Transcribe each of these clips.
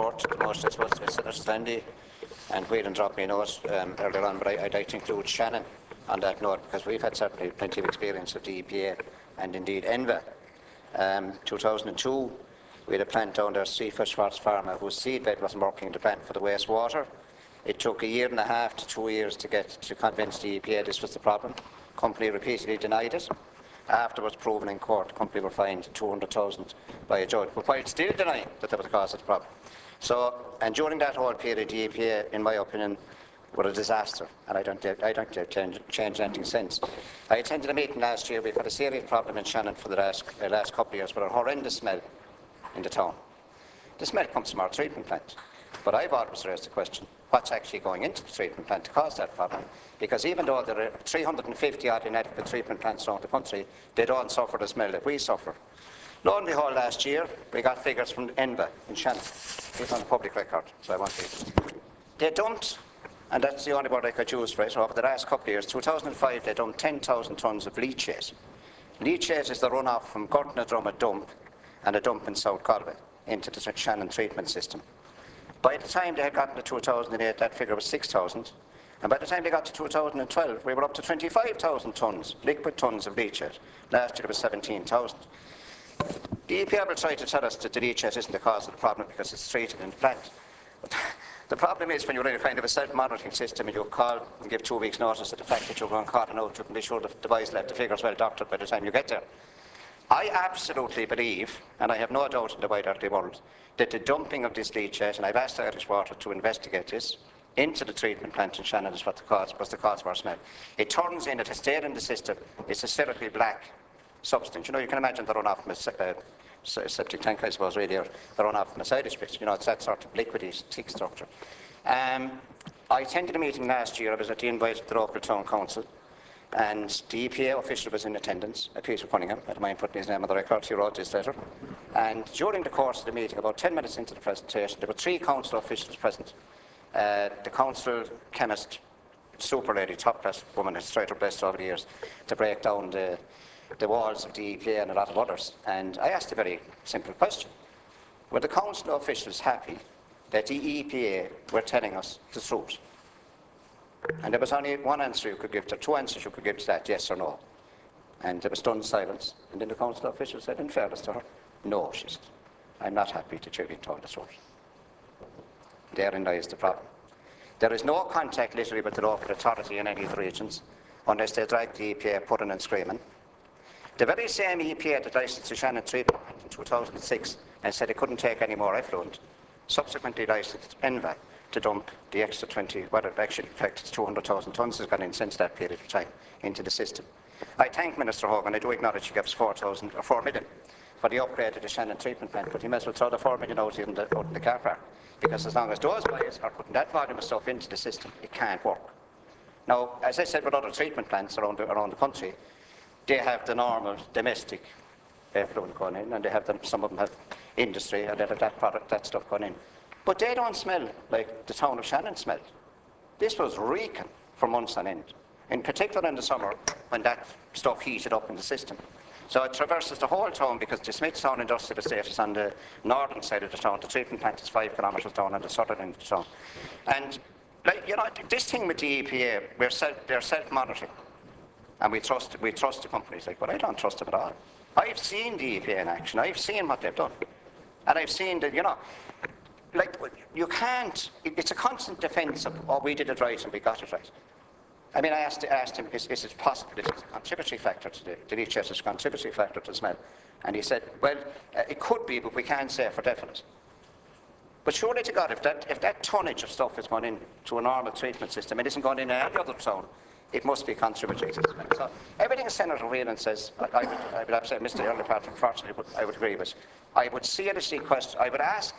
report. The motion is supposed to be Senator Stanley and Whelan dropped me a note earlier on, but I'd like to include Shannon on that note because we've had certainly plenty of experience with the EPA and indeed Enva. 2002, we had a plant down there, Seafish Farmer, whose seedbed wasn't working in the plant for the wastewater. It took 1.5 to 2 years to convince the EPA this was the problem. The company repeatedly denied it. Afterwards, proven in court, the company were fined 200,000 by a judge, but while still denying that that was the cause of the problem. So, and during that whole period, the EPA, in my opinion, were a disaster, and I don't change anything since. I attended a meeting last year. We've had a serious problem in Shannon for the last couple of years with a horrendous smell in the town. The smell comes from our treatment plant. But I've always raised the question, what's actually going into the treatment plant to cause that problem? Because even though there are 350 odd inadequate treatment plants around the country, they don't suffer the smell that we suffer. Lo and behold, last year, we got figures from Enva in Shannon. It's on the public record, so I want to... They dumped, and that's the only word I could use for it, over the last couple of years, 2005, they dumped 10,000 tonnes of leachate. Leachate is the runoff from Gurtnadrum dump and a dump in South Galway into the Shannon treatment system. By the time they had gotten to 2008, that figure was 6,000. And by the time they got to 2012, we were up to 25,000 tonnes, liquid tonnes of leachate. Last year it was 17,000. The EPA will try to tell us that the leachate isn't the cause of the problem because it's treated in the plant. But the problem is when you're in a kind of a self-monitoring system and you call and give 2 weeks' notice of the fact that you're going caught and out, you can be sure the device left the figures well doctored by the time you get there. I absolutely believe, and I have no doubt in the wider world, that the dumping of this leachate, and I've asked Irish Water to investigate this, into the treatment plant in Shannon is what was the cause of our smell. It turns in, it has stayed in the system, it's a syrupy black substance. You know, you can imagine the runoff from a septic tank, I suppose, really, or the runoff from a side pit. You know, it's that sort of liquidy, thick structure. I attended a meeting last year. I was at the invite of the local town council, and the EPA official was in attendance, Peter Cunningham. I don't mind putting his name on the record. He wrote this letter. And during the course of the meeting, about 10 minutes into the presentation, there were 3 council officials present. The council chemist, super lady, top-class woman, has tried her best over the years to break down the walls of the EPA and a lot of others. And I asked a very simple question. Were the council officials happy that the EPA were telling us the truth? And there was only one answer you could give to, 2 answers you could give to that, yes or no. And there was stunned silence. And then the council official said, in fairness to her, no, she said, I'm not happy that you're being told the truth. Therein lies the problem. There is no contact literally with the local authority in any of the regions unless they drag the EPA putting and screaming. The very same EPA that licensed the Shannon treatment plant in 2006 and said it couldn't take any more effluent, subsequently licensed Enva to dump the extra 20, well, actually, in fact, it's 200,000 tonnes has gone in since that period of time into the system. I thank Minister Hogan. I do acknowledge he gives 4 million for the upgrade of the Shannon treatment plant, but he may as well throw the 4 million out in the car park, because as long as those guys are putting that volume of stuff into the system, it can't work. Now, as I said, with other treatment plants around the country, they have the normal domestic effluent going in, and they have some of them have industry, and they have that stuff going in. But they don't smell like the town of Shannon smelled. This was reeking for months on end, in particular in the summer when that stuff heated up in the system. So it traverses the whole town because the Smithstown Industrial Estate is on the northern side of the town. The treatment plant is 5 kilometres down on the southern end of the town. And, like, you know, this thing with the EPA, they're self-monitoring. And we trust the companies, like, but I don't trust them at all. I've seen the EPA in action. I've seen what they've done. And I've seen that, you know, like, you can't, it's a constant defence of, oh, we did it right and we got it right. I mean, I asked him, is it possible that it's a contributory factor to the leachate is a contributory factor to the smell? And he said, well, it could be, but we can't say for definite. But surely to God, if that tonnage of stuff is going into a normal treatment system, it isn't going in any other zone, it must be contributory to the smell. So everything Senator Whelan says, I would have to say, Mr. Early-Patrick, unfortunately, I would agree with. I would seriously question, I would ask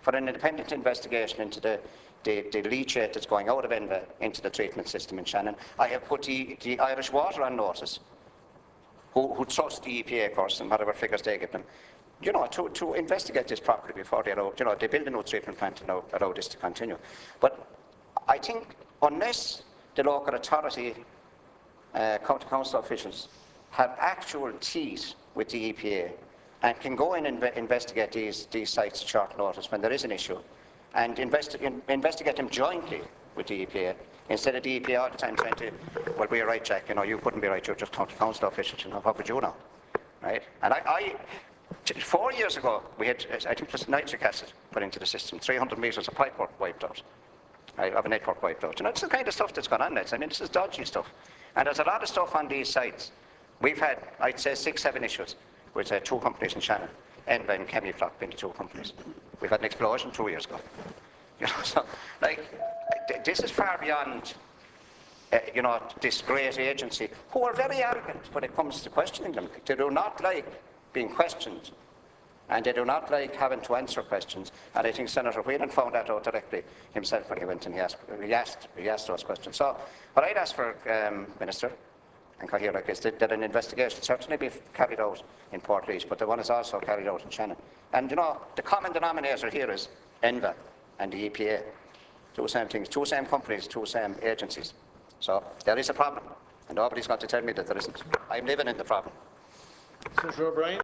for an independent investigation into the leachate that's going out of Enva into the treatment system in Shannon. I have put the Irish Water on notice, who trust the EPA, of course, and whatever figures they give them, you know, to investigate this properly before they allow, you know, they build a new treatment plant and allow this to continue. But I think unless the local authority, county council officials have actual teeth with the EPA and can go in and investigate these sites at short notice when there is an issue, and investigate them jointly with the EPA, instead of the EPA all the time saying to, well, we're right, Jack, you couldn't be right, you're just county council officials, what would you know, right? And 4 years ago, we had, I think it was nitric acid put into the system, 300 metres of pipework wiped out, right, of a network wiped out. It's the kind of stuff that's gone on there. This is dodgy stuff. And there's a lot of stuff on these sites. We've had, I'd say, 6-7 issues with 2 companies in Shannon, Enva and Chemiflock being the 2 companies. We've had an explosion 2 years ago. So, this is far beyond, this great agency, who are very arrogant when it comes to questioning them. They do not like being questioned, and they do not like having to answer questions. And I think Senator Whelan found that out directly himself when he went and he asked those questions. So, what I'd ask for, Minister and Cathaoirleach, is that an investigation certainly be carried out in Portlaoise, but the one is also carried out in Shannon. And the common denominator here is Enva and the EPA. 2 same things, 2 same companies, 2 same agencies. So there is a problem, and nobody's got to tell me that there isn't. I'm living in the problem. Senator O'Brien.